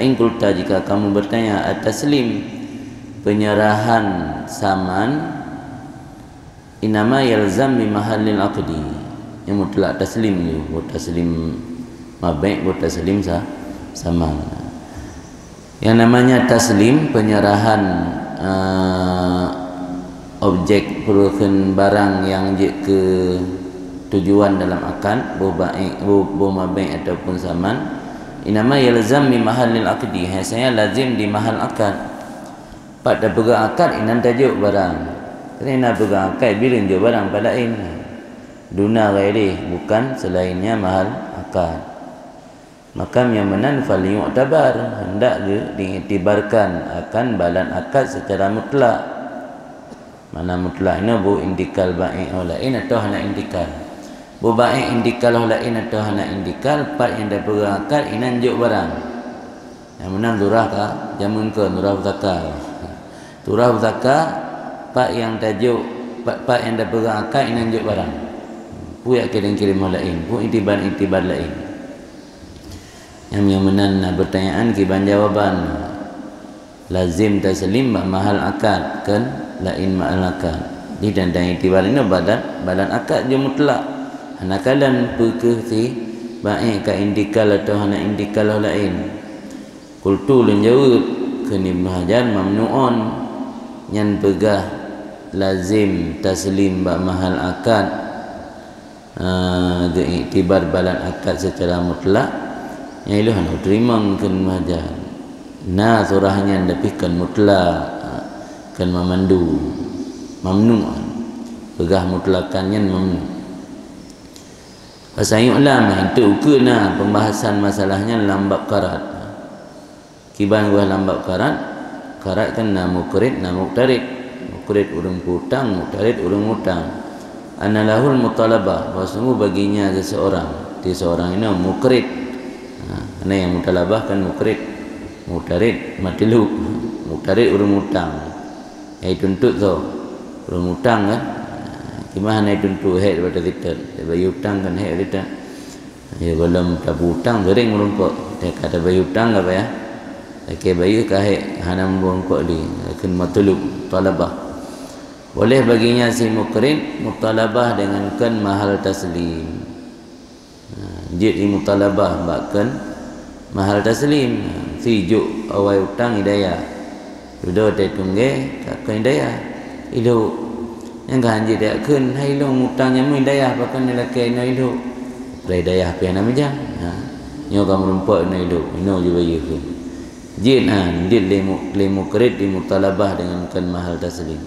in qulta, jika kamu bertanya, at-taslim, penyerahan saman, inama yalzam bi mahallil aqdi, yang mutlak taslim tu, buat taslim mabai', buat taslim saman. Yang namanya taslim, penyerahan objek perukan barang yang je ke tujuan dalam akad, bu mabai' ataupun saman, inama yalzam bi mahallil aqdi, saya lazim di mahal akad. Pada pegang akad inan tajuk barang, kerana pegang akad bila je barang pada lain, duna ghairi, bukan selainnya mahal akad. Maka yang menan fal yu'tabar, hendak diiktibarkan akan balan akad secara mutlak. Mana mutlak ini bu indikal ba'i' lain atau hana indikal. Bu ba'i' indikal lain atau hana indikal, part yang dah pegang akad inan juk barang. Yang menan durah ka, jamun ke durah zakah. Durah zakah part yang tajuk, part yang dah pegang akad inan juk barang. Bu yak kirim lain, bu intibar lain. Yang menan pertanyaan kiban jawaban. Lazim taslim mahal akad kan lain mahal akad. Di dan itibar ini badan akad je mutlak. Hanakalan pekeh si baik ka indikal atau hana indikal lain. Qultu lun jawab kini mahajan mamnuun nyan pegah lazim taslim mahal akad itibar badan akad secara mutlak. Yang iluh hendak terima mungkin mahajan. Nah surahnya dapikan mutlak kan memandu mamnu'an, pegah mutlakannya mamnu. Pasal ulama itu kena pembahasan masalahnya lambak karat. Kiban gua lambak karat kan na mukrid na muqtarid. Mukrid urang hutang, muqtarid urang hutang. Analahul mutalabah, bahwa baginya seseorang, di seorang ini mukrid. Ana yang mutalabah kan mukrid, muqtarid matlub. Muqtarid urang hutang. Ai tuntut tu. Urang hutang kan. Gimana ai tuntut hek daripada kita. Bagi hutang kan hek kita. Ya kalau tak hutang sering merumpuk. Dia kata bagi hutang apa ya? Okey bagi ka hek hana merumpuk di kan matlub talabah. Boleh baginya si muqrid mutalabah dengan kan mahal taslim. Jid mutalabah bahkan mahal taslim si juk awal hutang hidayah. Sudah dia tunggu tak kena hidayah. Hidup yang ganji dia kun hai long hutangnya mu hidayah bahkan dia laki no hidup. Hidayah apa yang namanya? Nyo kamu rumput no hidup. No juga ye. Jid jid lemu kredit di mutalabah dengan kan mahal taslim.